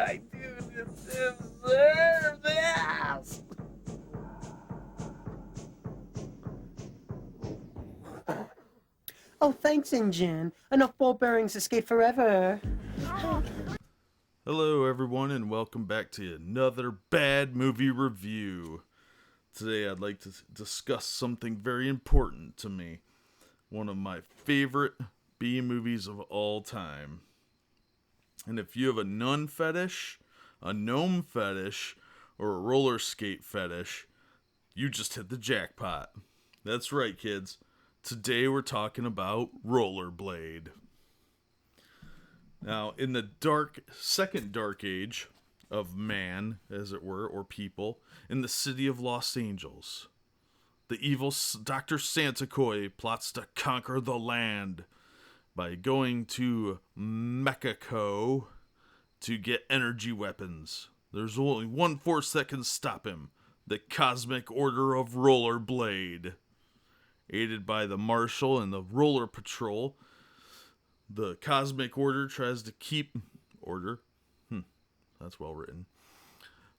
I do deserve this? Oh, thanks, Injun. Enough ball bearings to skate forever. Hello, everyone, and welcome back to another bad movie review. Today, I'd like to discuss something very important to me. One of my favorite B movies of all time. And if you have a nun fetish, a gnome fetish, or a roller skate fetish, you just hit the jackpot. That's right, kids. Today, we're talking about Rollerblade. Now, in the second dark age of man, as it were, or people, in the city of Los Angeles, the evil Dr. Santakoi plots to conquer the land by going to Mexico to get energy weapons. There's only one force that can stop him: the Cosmic Order of Rollerblade. Aided by the Marshal and the Roller Patrol, the Cosmic Order tries to keep order. That's well written.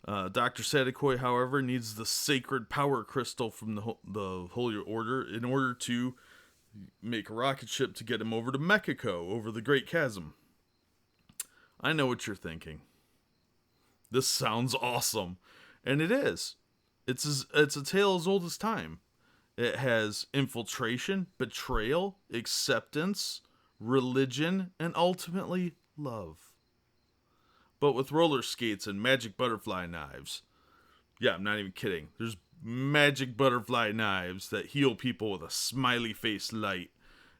Dr. Sadekoi, however, needs the sacred power crystal from the Holy Order in order to make a rocket ship to get him over to Mexico, over the Great Chasm. I know what you're thinking. This sounds awesome. And it is. It's a tale as old as time. It has infiltration, betrayal, acceptance, religion, and ultimately love. But with roller skates and magic butterfly knives. Yeah, I'm not even kidding. There's magic butterfly knives that heal people with a smiley face light.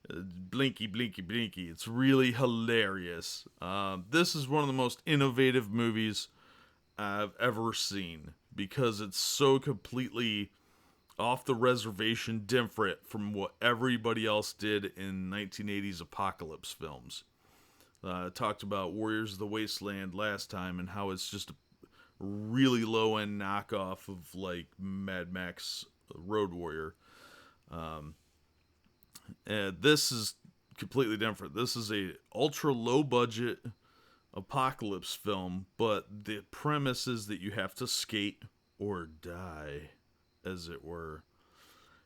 Blinky, blinky, blinky. It's really hilarious. This is one of the most innovative movies I've ever seen because it's so completely off the reservation different from what everybody else did in 1980s apocalypse films. Talked about Warriors of the Wasteland last time and how it's just a really low-end knockoff of like Mad Max Road Warrior. And this is completely different. This is a ultra low-budget apocalypse film, but the premise is that you have to skate or die, as it were.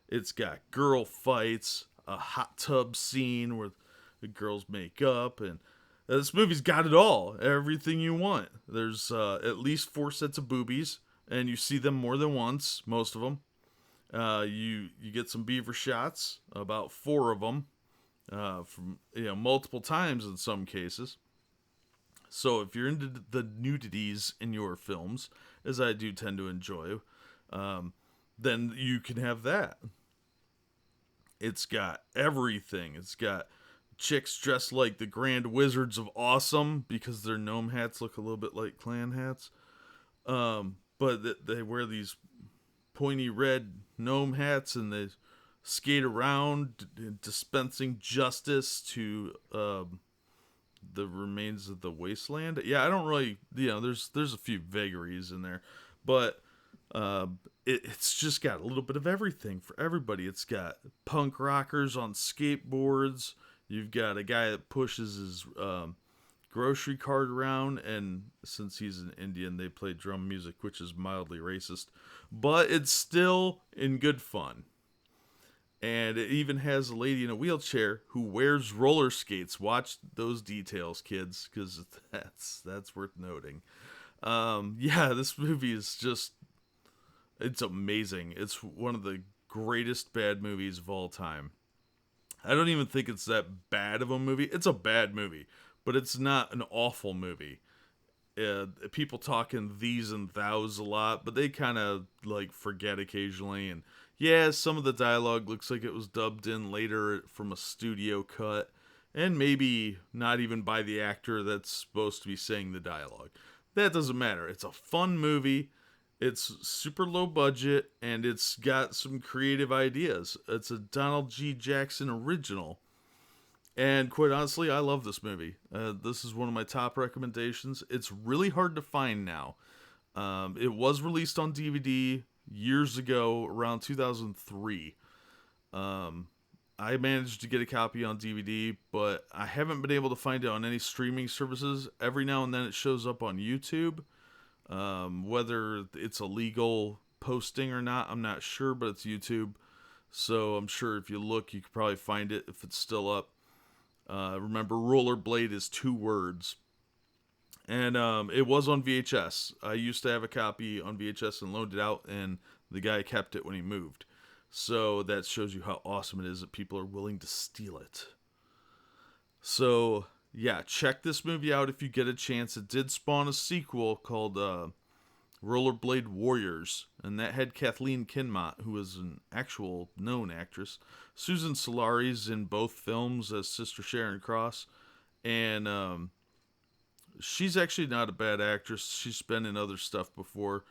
It's got girl fights, a hot tub scene where the girls make up, and this movie's got it all. Everything you want. There's at least 4 sets of boobies, and you see them more than once, most of them. You get some beaver shots, about 4 of them, from multiple times in some cases. So if you're into the nudities in your films, as I do tend to enjoy, then you can have that. It's got everything. It's got chicks dressed like the Grand Wizards of Awesome because their gnome hats look a little bit like clan hats. But they wear these pointy red gnome hats and they skate around dispensing justice to the remains of the wasteland. Yeah, I don't really, there's a few vagaries in there, but it's just got a little bit of everything for everybody. It's got punk rockers on skateboards. You've got a guy that pushes his grocery cart around, and since he's an Indian, they play drum music, which is mildly racist, but it's still in good fun. And it even has a lady in a wheelchair who wears roller skates. Watch those details, kids, because that's worth noting. This movie is just, it's amazing. It's one of the greatest bad movies of all time. I don't even think it's that bad of a movie. It's a bad movie, but it's not an awful movie. People talk in these and thous a lot, but they kind of like forget occasionally. And yeah, some of the dialogue looks like it was dubbed in later from a studio cut, and maybe not even by the actor that's supposed to be saying the dialogue. That doesn't matter. It's a fun movie. It's super low budget, and it's got some creative ideas. It's a Donald G. Jackson original. And quite honestly, I love this movie. This is one of my top recommendations. It's really hard to find now. It was released on DVD years ago, around 2003. I managed to get a copy on DVD, but I haven't been able to find it on any streaming services. Every now and then it shows up on YouTube. Whether it's a legal posting or not, I'm not sure, but it's YouTube. So I'm sure if you look, you could probably find it if it's still up. Remember, Rollerblade is 2 words. And it was on VHS. I used to have a copy on VHS and loaned it out, and the guy kept it when he moved. So that shows you how awesome it is that people are willing to steal it. So, yeah, check this movie out if you get a chance. It did spawn a sequel called Rollerblade Warriors, and that had Kathleen Kinmont, who is an actual known actress. Susan Solari's in both films as Sister Sharon Cross, and she's actually not a bad actress. She's been in other stuff before,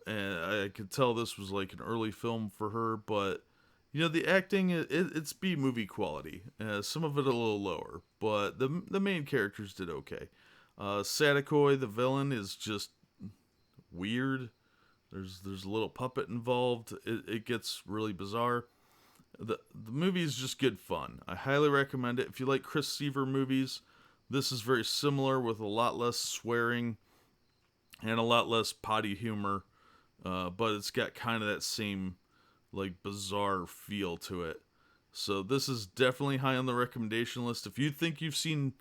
and I could tell this was like an early film for her, but you know, the acting, it's B-movie quality. Some of it a little lower, but the main characters did okay. Sadako, the villain, is just weird. There's a little puppet involved. It gets really bizarre. The movie is just good fun. I highly recommend it. If you like Chris Seaver movies, this is very similar with a lot less swearing and a lot less potty humor, but it's got kind of that same like bizarre feel to it. So this is definitely high on the recommendation list. If you think you've seen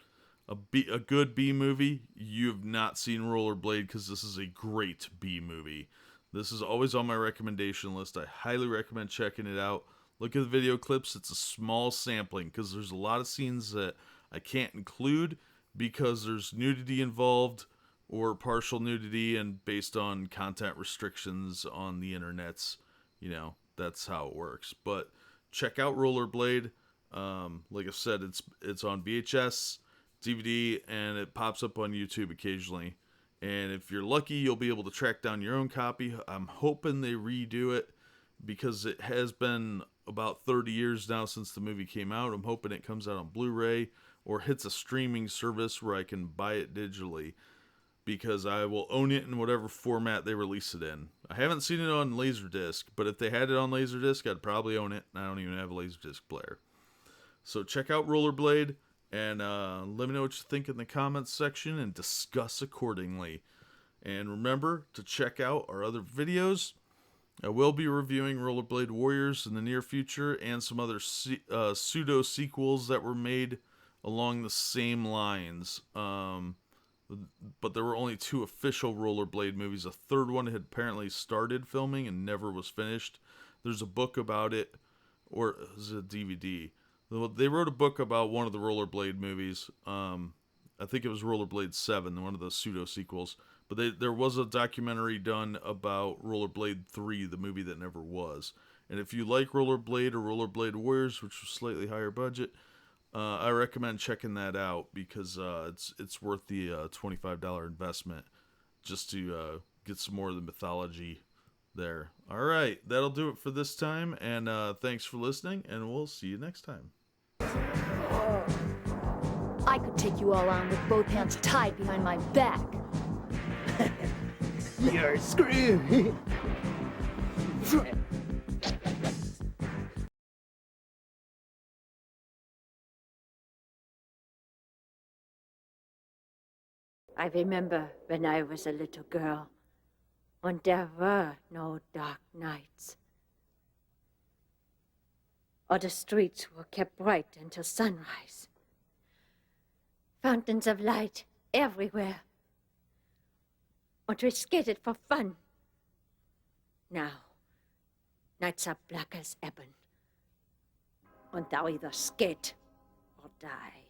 a good B movie, you have not seen Rollerblade, because this is a great B movie. This is always on my recommendation list. I highly recommend checking it out. Look at the video clips. It's a small sampling because there's a lot of scenes that I can't include because there's nudity involved or partial nudity, and based on content restrictions on the internets, you know, that's how it works. But check out Rollerblade. Like I said, it's on VHS, DVD, and it pops up on YouTube occasionally. And if you're lucky, you'll be able to track down your own copy. I'm hoping they redo it because it has been about 30 years now since the movie came out. I'm hoping it comes out on Blu-ray or hits a streaming service where I can buy it digitally, because I will own it in whatever format they release it in. I haven't seen it on Laserdisc, but if they had it on Laserdisc, I'd probably own it. I don't even have a Laserdisc player. So check out Rollerblade, and let me know what you think in the comments section and discuss accordingly. And remember to check out our other videos. I will be reviewing Rollerblade Warriors in the near future and some other pseudo sequels that were made along the same lines. But there were only 2 official Rollerblade movies. A third one had apparently started filming and never was finished. There's a book about it, or is it a DVD? They wrote a book about one of the Rollerblade movies. I think it was Rollerblade 7, one of the pseudo sequels. But there was a documentary done about Rollerblade 3, the movie that never was. And if you like Rollerblade or Rollerblade Warriors, which was slightly higher budget, I recommend checking that out, because it's worth the $25 investment just to get some more of the mythology there. All right, that'll do it for this time, and thanks for listening, and we'll see you next time. I could take you all on with both hands tied behind my back. You're screwed. I remember when I was a little girl, when there were no dark nights. Or the streets were kept bright until sunrise. Fountains of light everywhere. And we skated for fun. Now, nights are black as ebon. And thou either skate or die.